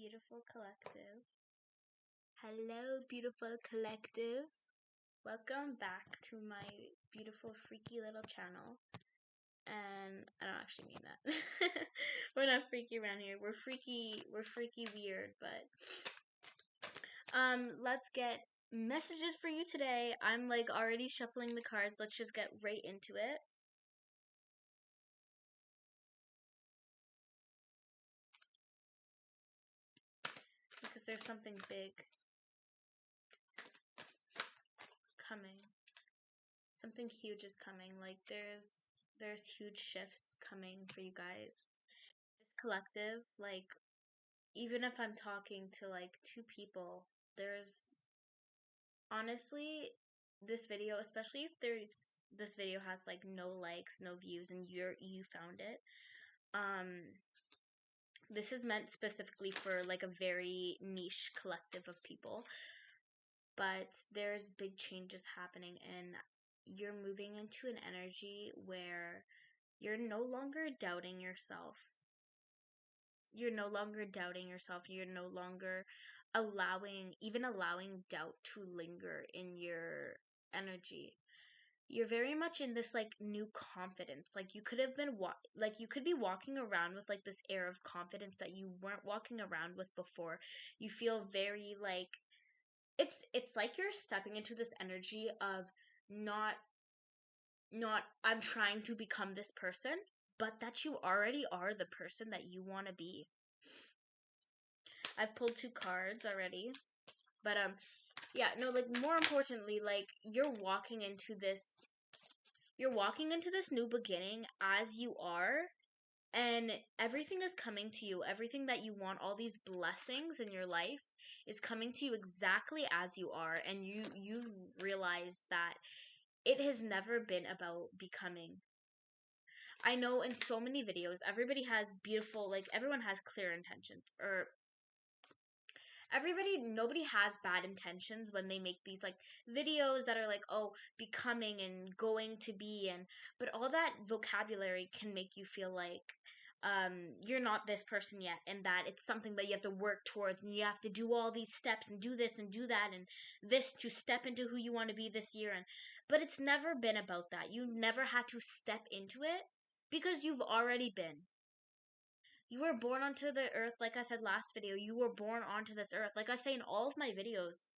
beautiful collective. Hello, beautiful collective. Welcome back to my beautiful freaky little channel. And I don't actually mean that. We're not freaky around here. We're freaky weird, but let's get messages for you today. I'm like already shuffling the cards. Let's just get right into it. Because there's something big coming. Something huge is coming. Like there's huge shifts coming for you guys. This collective, like even if I'm talking to like two people, there's honestly this video, especially if this video has like no likes, no views, and you found it. This is meant specifically for like a very niche collective of people. But there's big changes happening and you're moving into an energy where you're no longer doubting yourself. You're no longer doubting yourself. You're no longer allowing doubt to linger in your energy. You're very much in this like new confidence. Like you could have been you could be walking around with like this air of confidence that you weren't walking around with before. You feel very like it's like you're stepping into this energy of not I'm trying to become this person, but that you already are the person that you want to be. I've pulled 2 cards already. But yeah, no, like more importantly, like you're walking into this new beginning as you are, and everything is coming to you. Everything that you want, all these blessings in your life is coming to you exactly as you are, and you've realized that it has never been about becoming. I know in so many videos, everybody has beautiful, like everyone has clear intentions, or nobody has bad intentions when they make these like videos that are like, oh, becoming and going to be, and but all that vocabulary can make you feel like you're not this person yet, and that it's something that you have to work towards, and you have to do all these steps and do this and do that and this to step into who you want to be this year. And but it's never been about that. You've never had to step into it because you've already been. You were born onto the earth, like I said last video. You were born onto this earth. Like I say in all of my videos.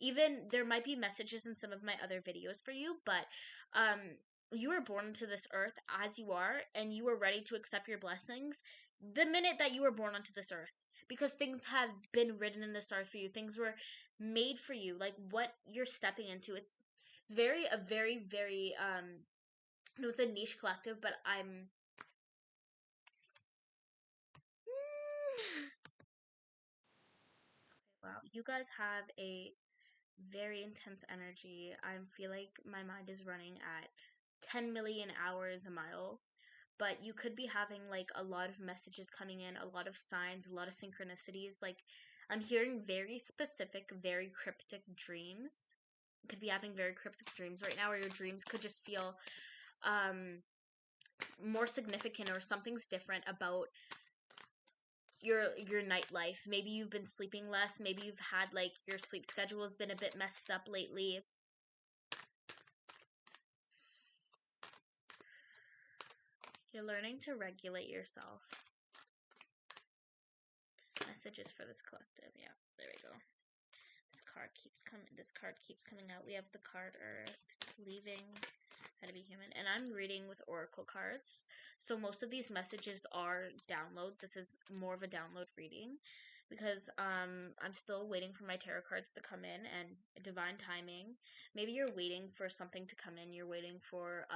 Even there might be messages in some of my other videos for you, but um you were born into this earth as you are, and you were ready to accept your blessings the minute that you were born onto this earth. Because things have been written in the stars for you. Things were made for you. Like what you're stepping into. It's very no, it's a niche collective, but I'm wow, you guys have a very intense energy. I feel like my mind is running at 10 million hours a mile. But you could be having like a lot of messages coming in, a lot of signs, a lot of synchronicities. Like I'm hearing very specific, very cryptic dreams. You could be having very cryptic dreams right now, or your dreams could just feel more significant, or something's different about your nightlife. Maybe you've been sleeping less. Maybe you've had like your sleep schedule has been a bit messed up lately. You're learning to regulate yourself. Messages for this collective. Yeah, there we go. This card keeps coming out. We have the card Earth, leaving, how to be human. And I'm reading with oracle cards. So most of these messages are downloads. This is more of a download reading because I'm still waiting for my tarot cards to come in, and divine timing. Maybe you're waiting for something to come in. You're waiting for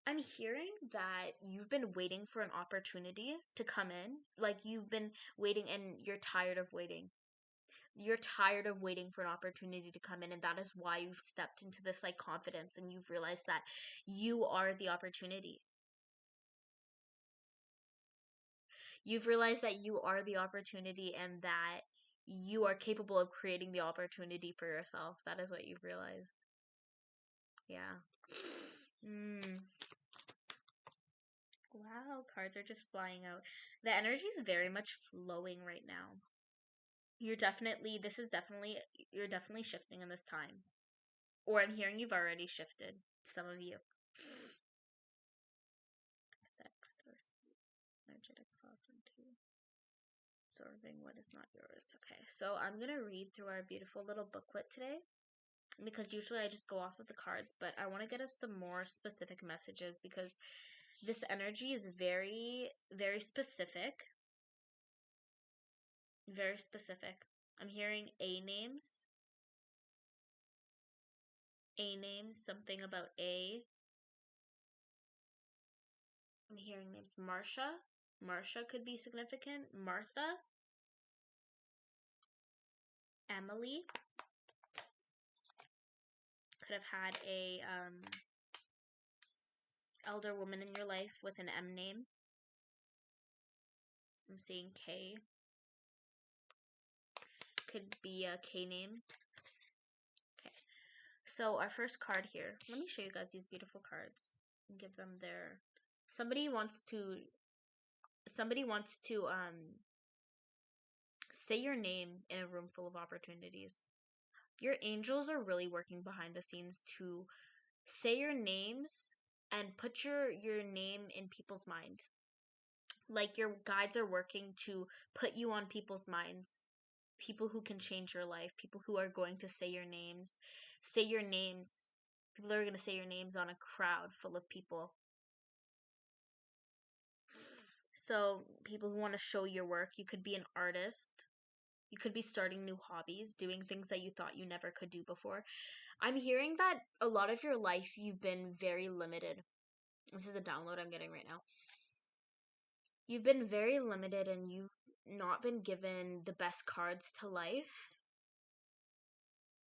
I'm hearing that you've been waiting for an opportunity to come in. Like you've been waiting and you're tired of waiting. You're tired of waiting for an opportunity to come in, and that is why you've stepped into this like confidence, and you've realized that you are the opportunity. You've realized that you are the opportunity and that you are capable of creating the opportunity for yourself. That is what you've realized. Yeah. Wow, cards are just flying out. The energy is very much flowing right now. You're definitely, this is definitely, you're definitely shifting in this time. Or I'm hearing you've already shifted, some of you. Energetic sovereignty. Absorbing what is not yours. Okay, so I'm going to read through our beautiful little booklet today because usually I just go off of the cards, but I want to get us some more specific messages because this energy is very, very specific. Very specific. I'm hearing A names. A names, something about A. I'm hearing names. Marsha. Marsha could be significant. Martha. Emily. Could have had a elder woman in your life with an M name. I'm seeing K. Could be a K name. Okay. So our first card here. Let me show you guys these beautiful cards and give them their. Somebody wants to say your name in a room full of opportunities. Your angels are really working behind the scenes to say your names and put your name in people's mind. Like your guides are working to put you on people's minds. People who can change your life, people who are going to say your names. Say your names. People are going to say your names on a crowd full of people. So, people who want to show your work, you could be an artist. You could be starting new hobbies, doing things that you thought you never could do before. I'm hearing that a lot of your life you've been very limited. This is a download I'm getting right now. You've been very limited and you've not been given the best cards to life.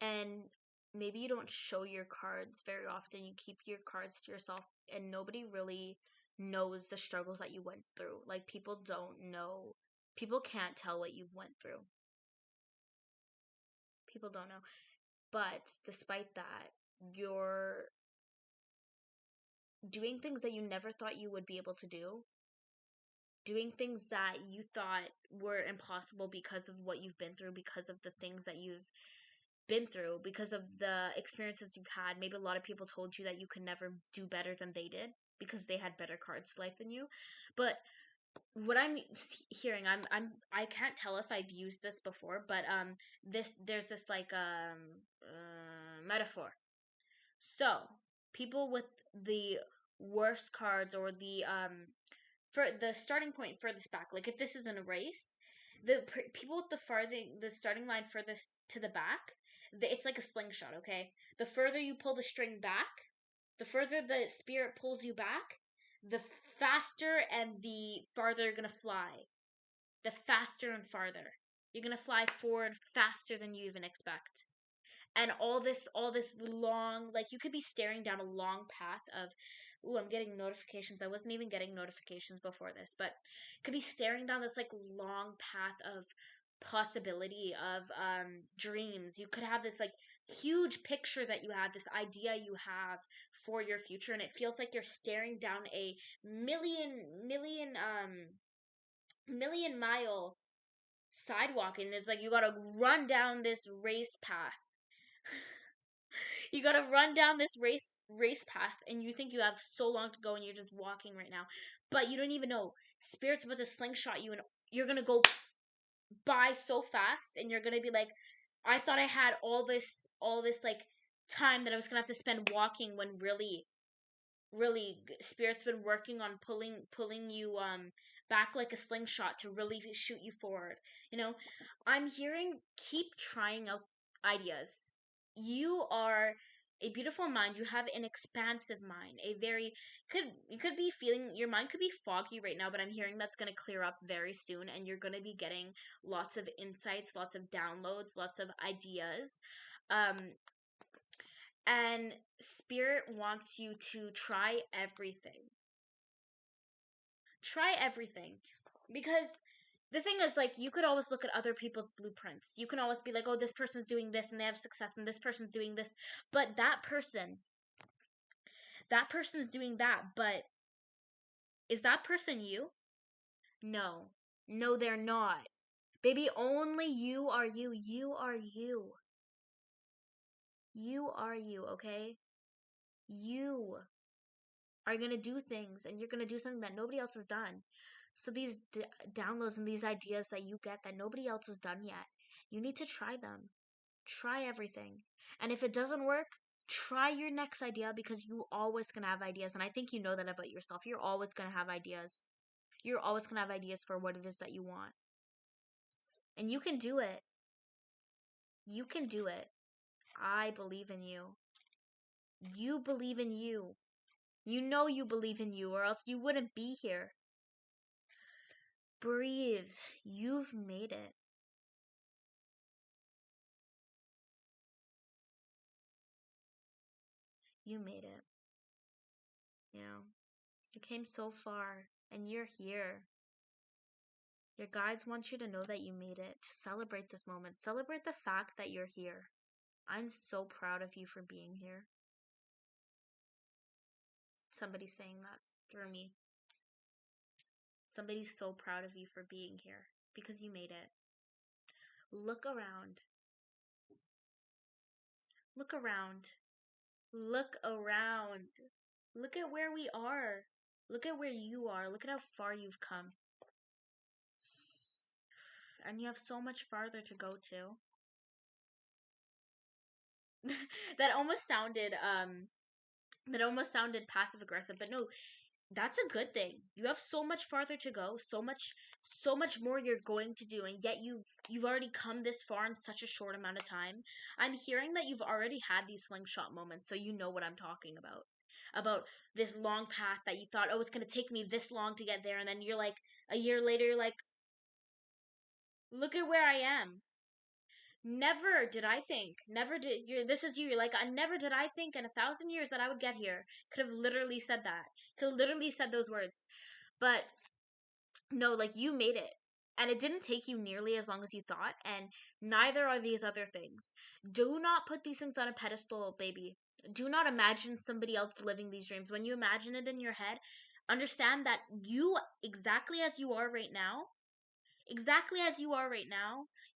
And maybe you don't show your cards very often. You keep your cards to yourself and nobody really knows the struggles that you went through. Like people don't know. People can't tell what you've went through. People don't know. But despite that, you're doing things that you never thought you would be able to do. Doing things that you thought were impossible because of what you've been through, because of the things that you've been through, because of the experiences you've had. Maybe a lot of people told you that you could never do better than they did because they had better cards to life than you. But what I'm hearing, I can't tell if I've used this before, but there's this like metaphor. So people with the worst cards or the for the starting point furthest back, like if this is in a race, people with the starting line furthest to the back, it's like a slingshot. Okay, the further you pull the string back, the further the spirit pulls you back, the faster and the farther you're gonna fly. The faster and farther you're gonna fly forward faster than you even expect. And all this long, like you could be staring down a long path of, ooh, I'm getting notifications. I wasn't even getting notifications before this, but could be staring down this like long path of possibility of dreams. You could have this like huge picture that you have, this idea you have for your future, and it feels like you're staring down a million mile sidewalk, and it's like you gotta run down this race path. You gotta run down this race path, and you think you have so long to go, and you're just walking right now, but you don't even know spirit's about to slingshot you, and you're gonna go by so fast, and you're gonna be like, I thought I had all this like time that I was gonna have to spend walking, when really spirit's been working on pulling you back like a slingshot to really shoot you forward. I'm hearing keep trying out ideas. You are a beautiful mind. You have an expansive mind. A very could you could be feeling your mind could be foggy right now, but I'm hearing that's going to clear up very soon, and you're going to be getting lots of insights, lots of downloads, lots of ideas. Um and spirit wants you to try everything. Try everything. Because the thing is, like, you could always look at other people's blueprints. You can always be like, oh, this person's doing this and they have success, and this person's doing this. But that person's doing that, but Is that person you? No. No, they're not. Baby, only you are you. You are you. You are you, okay? You are going to do things and you're going to do something that nobody else has done. So these downloads and these ideas that you get that nobody else has done yet, you need to try them. Try everything. And if it doesn't work, try your next idea because you always going to have ideas. And I think you know that about yourself. You're always going to have ideas. You're always going to have ideas for what it is that you want. And you can do it. You can do it. I believe in you. You believe in you. You know you believe in you, or else you wouldn't be here. Breathe. You've made it. You made it. You know, you came so far, and you're here. Your guides want you to know that you made it, to celebrate this moment. Celebrate the fact that you're here. I'm so proud of you for being here. Somebody's saying that through me. Somebody's so proud of you for being here because you made it. Look around. Look around. Look around. Look at where we are. Look at where you are. Look at how far you've come. And you have so much farther to go to. that almost sounded passive aggressive, but no, that's a good thing. You have so much farther to go, so much more you're going to do, and yet you've already come this far in such a short amount of time. I'm hearing that you've already had these slingshot moments, so you know what I'm talking about. About this long path that you thought, oh, it's gonna take me this long to get there, and then you're like a year later, you're like, look at where I am. Never did I think, never did you this is you, you're like, I never did I think in 1,000 years that I would get here. Could have literally said that. Could have literally said those words. But no, like you made it. And it didn't take you nearly as long as you thought, and neither are these other things. Do not put these things on a pedestal, baby. Do not imagine somebody else living these dreams. When you imagine it in your head, understand that you, exactly as you are right now,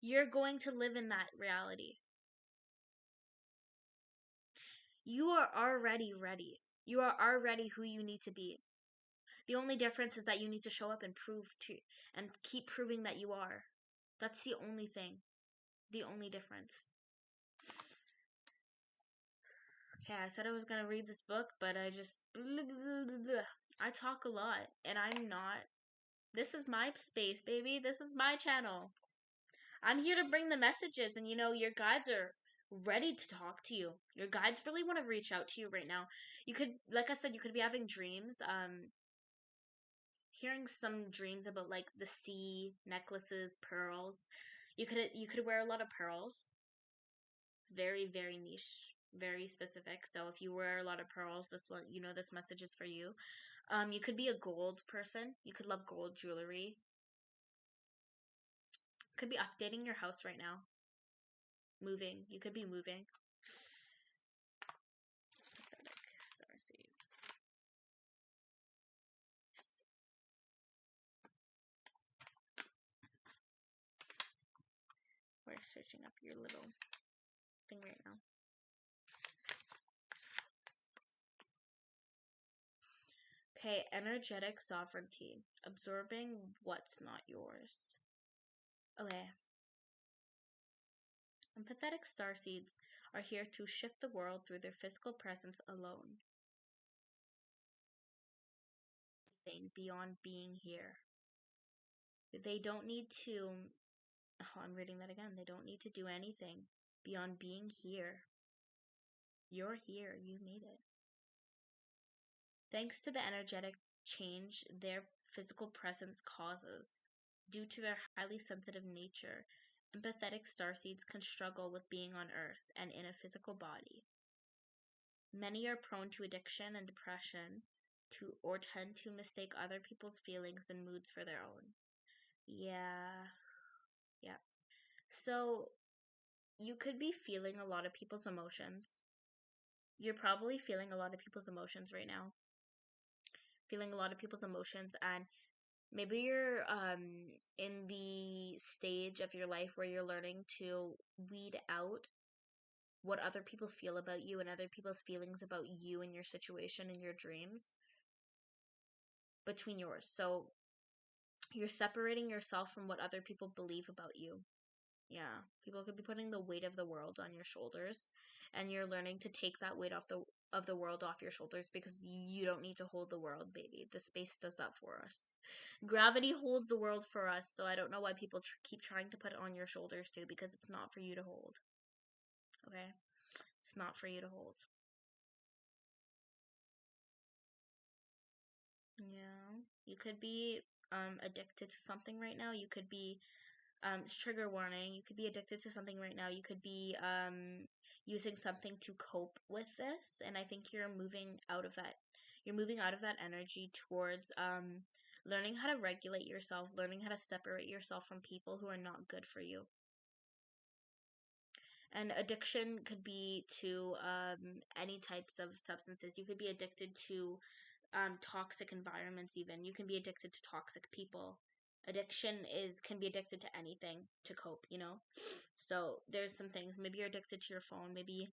you're going to live in that reality. You are already ready. You are already who you need to be. The only difference is that you need to show up and and keep proving that you are. That's the only thing. The only difference. Okay, I said I was gonna read this book, but I talk a lot, and I'm not. This is my space, baby. This is my channel. I'm here to bring the messages, and your guides are ready to talk to you. Your guides really want to reach out to you right now. You could, like I said, you could be having dreams. Hearing some dreams about like the sea, necklaces, pearls. You could wear a lot of pearls. It's very, very niche, very specific. So if you wear a lot of pearls, this one, this message is for you. You could be a gold person. You could love gold jewelry. Could be updating your house right now. Moving. You could be moving. Pathetic starseeds. We're searching up your little thing right now. Okay, energetic sovereignty. Absorbing what's not yours. Okay. Empathetic starseeds are here to shift the world through their physical presence alone. Beyond being here. They don't need to. Oh, I'm reading that again. They don't need to do anything beyond being here. You're here. You made it. Thanks to the energetic change their physical presence causes. Due to their highly sensitive nature, empathetic starseeds can struggle with being on Earth and in a physical body. Many are prone to addiction and depression or tend to mistake other people's feelings and moods for their own. Yeah. Yeah. So you could be feeling a lot of people's emotions. You're probably feeling a lot of people's emotions right now. feeling a lot of people's emotions, and maybe you're in the stage of your life where you're learning to weed out what other people feel about you and other people's feelings about you and your situation and your dreams between yours. So you're separating yourself from what other people believe about you. Yeah, people could be putting the weight of the world on your shoulders, and you're learning to take that weight off the world off your shoulders, because you don't need to hold the world, baby. The space does that for us. Gravity holds the world for us, so I don't know why people keep trying to put it on your shoulders too, because it's not for you to hold. Okay? It's not for you to hold. Yeah. You could be addicted to something right now. You could be trigger warning. You could be addicted to something right now. You could be using something to cope with this, and I think you're moving out of that. You're moving out of that energy towards learning how to regulate yourself, learning how to separate yourself from people who are not good for you. And addiction could be to any types of substances. You could be addicted to toxic environments. Even you can be addicted to toxic people. Addiction is can be addicted to anything to cope, you know. So there's some things. Maybe you're addicted to your phone. Maybe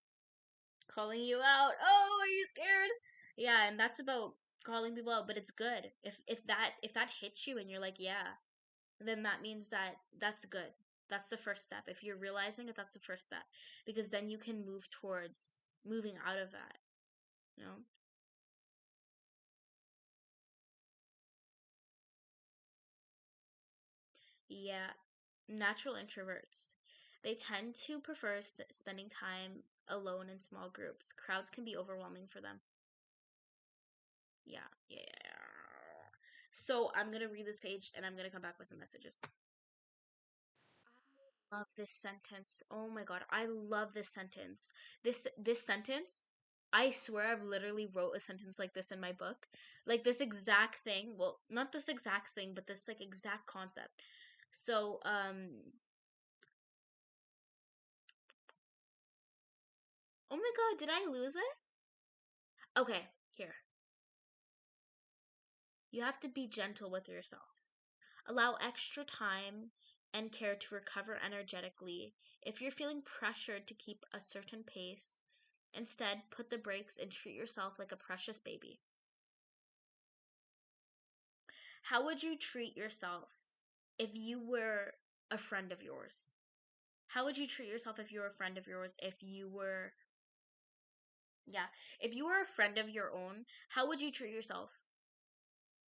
calling you out. Oh, are you scared? Yeah, and that's about calling people out, but it's good. If that hits you and you're like, yeah, then that means that that's good. That's the first step. If you're realizing it, that's the first step, because then you can move towards moving out of that, you know? Yeah, natural introverts. They tend to prefer spending time alone in small groups. Crowds can be overwhelming for them. Yeah, yeah, yeah, yeah. So I'm gonna read this page and I'm gonna come back with some messages. I love this sentence. Oh my God, I love this sentence. This sentence, I swear I've literally wrote a sentence like this in my book. Like this exact thing. Well, not this exact thing, but this like exact concept. So, oh my God, did I lose it? Okay, here. You have to be gentle with yourself. Allow extra time and care to recover energetically. If you're feeling pressured to keep a certain pace, instead put the brakes and treat yourself like a precious baby. How would you treat yourself if you were a friend of yours? How would you treat yourself if you were a friend of yours? If you were, yeah, if you were a friend of your own, how would you treat yourself?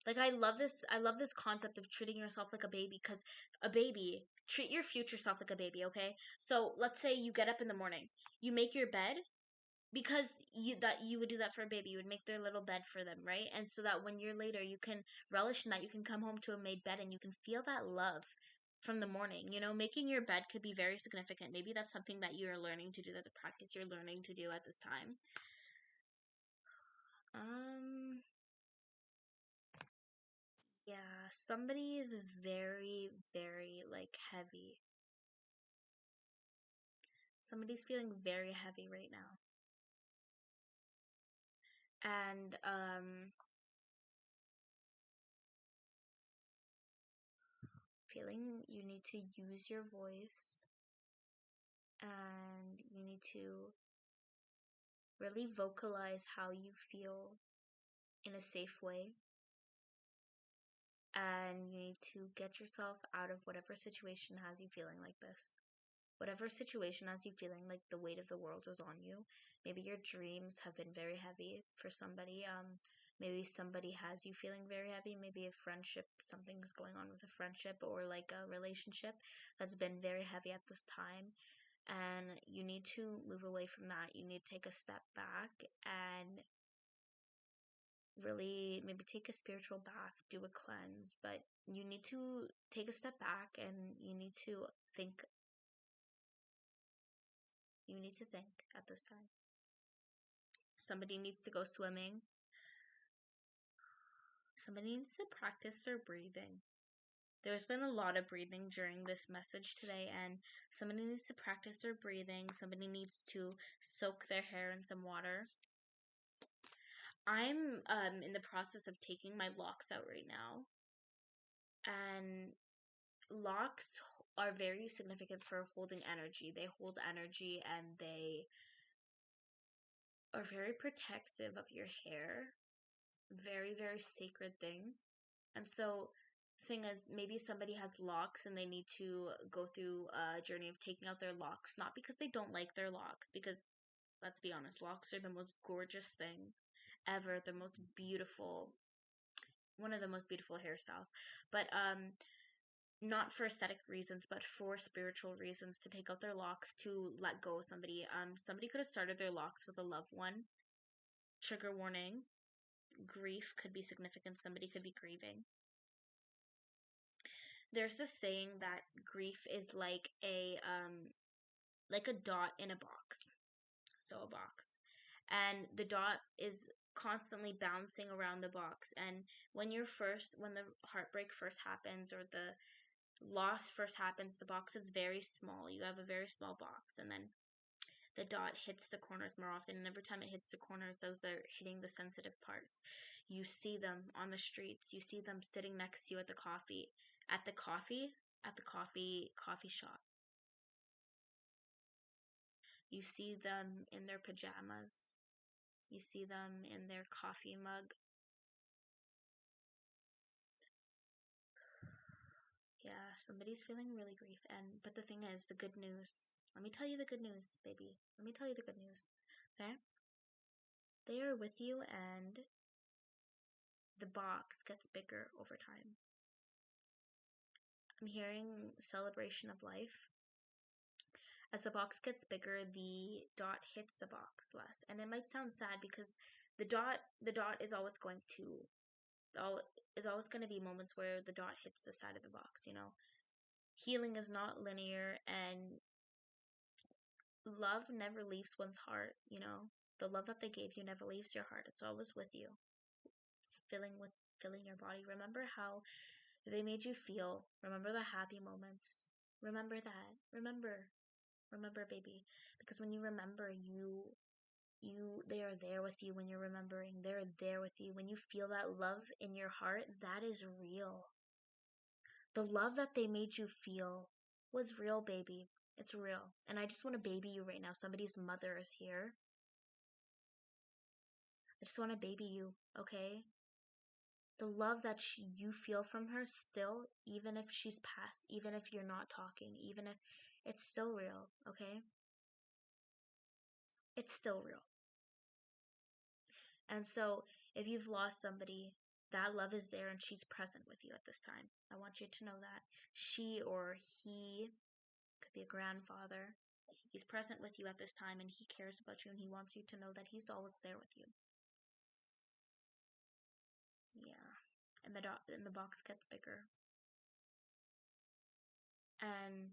Like I love this concept of treating yourself like a baby, because a baby, treat your future self like a baby, okay? So let's say you get up in the morning, you make your bed, because you would do that for a baby. You would make their little bed for them, right? And so that when you're later, you can relish in that. You can come home to a made bed and you can feel that love from the morning. You know, making your bed could be very significant. Maybe that's something that you're learning to do. That's a practice you're learning to do at this time. Um, yeah, somebody is very, very like heavy. Somebody's feeling very heavy right now. And feeling you need to use your voice, and you need to really vocalize how you feel in a safe way. And you need to get yourself out of whatever situation has you feeling like this. Whatever situation has you feeling like the weight of the world is on you. Maybe your dreams have been very heavy for somebody. Maybe somebody has you feeling very heavy. Maybe a friendship, something's going on with a friendship or like a relationship that's been very heavy at this time. And you need to move away from that. You need to take a step back and really maybe take a spiritual bath, do a cleanse, but you need to take a step back and think you need to think at this time. Somebody needs to go swimming. Somebody needs to practice their breathing. There's been a lot of breathing during this message today, and somebody needs to practice their breathing. Somebody needs to soak their hair in some water. I'm in the process of taking my locks out right now, and locks are very significant for holding energy. They hold energy and they are very protective of your hair. Very, very sacred thing. And so, thing is, maybe somebody has locks and they need to go through a journey of taking out their locks, not because they don't like their locks, because let's be honest, locks are the most gorgeous thing ever, the most beautiful, one of the most beautiful hairstyles. But not for aesthetic reasons, but for spiritual reasons, to take out their locks, to let go of somebody. Somebody could have started their locks with a loved one. Trigger warning, grief could be significant. Somebody could be grieving. There's this saying that grief is like a dot in a box. So a box. And the dot is constantly bouncing around the box, and when the heartbreak first happens, or the loss first happens, the box is very small. You have a very small box, and then the dot hits the corners more often, and every time it hits the corners, those are hitting the sensitive parts. You see them on the streets, you see them sitting next to you at the coffee shop. You see them in their pajamas. You see them in their coffee mug. Yeah, somebody's feeling really grief. But the thing is, the good news. Let me tell you the good news, baby. Let me tell you the good news. Okay? They are with you, and the box gets bigger over time. I'm hearing celebration of life. As the box gets bigger, the dot hits the box less. And it might sound sad because the dot is always going to be moments where the dot hits the side of the box, you know. Healing is not linear, and love never leaves one's heart, you know. The love that they gave you never leaves your heart. It's always with you. It's filling your body. Remember how they made you feel. Remember the happy moments. Remember that. Remember, baby. Because when you remember, they are there with you. When you're remembering, they're there with you. When you feel that love in your heart, that is real. The love that they made you feel was real, baby. It's real. And I just want to baby you right now. Somebody's mother is here. I just want to baby you, okay? The love that you feel from her still, even if she's passed, even if you're not talking, even if it's still real, okay? It's still real. And so, if you've lost somebody, that love is there and she's present with you at this time. I want you to know that. She or he could be a grandfather. He's present with you at this time, and he cares about you, and he wants you to know that he's always there with you. Yeah. And the box gets bigger. And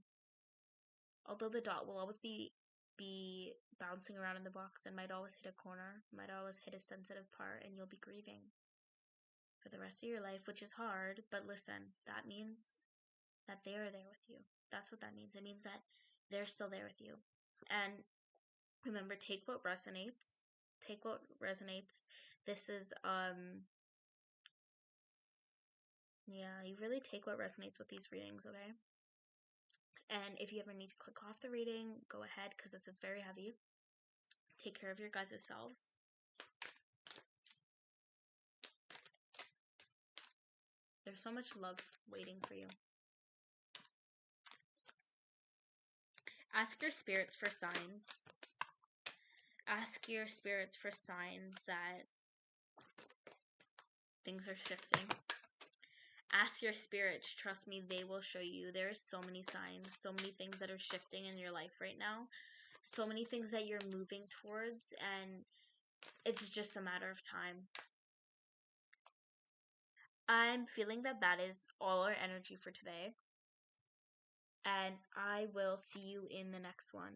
although the dot will always be bouncing around in the box and might always hit a corner, might always hit a sensitive part, and you'll be grieving for the rest of your life, which is hard. But listen, that means that they are there with you. That's what that means. It means that they're still there with you. And remember, take what resonates. Take what resonates. This is yeah, you really take what resonates with these readings, okay? And if you ever need to click off the reading, go ahead, because this is very heavy. Take care of your guys' selves. There's so much love waiting for you. Ask your spirits for signs. Ask your spirits for signs that things are shifting. Ask your spirits. Trust me, they will show you. There's so many signs, so many things that are shifting in your life right now. So many things that you're moving towards, and it's just a matter of time. I'm feeling that is all our energy for today. And I will see you in the next one.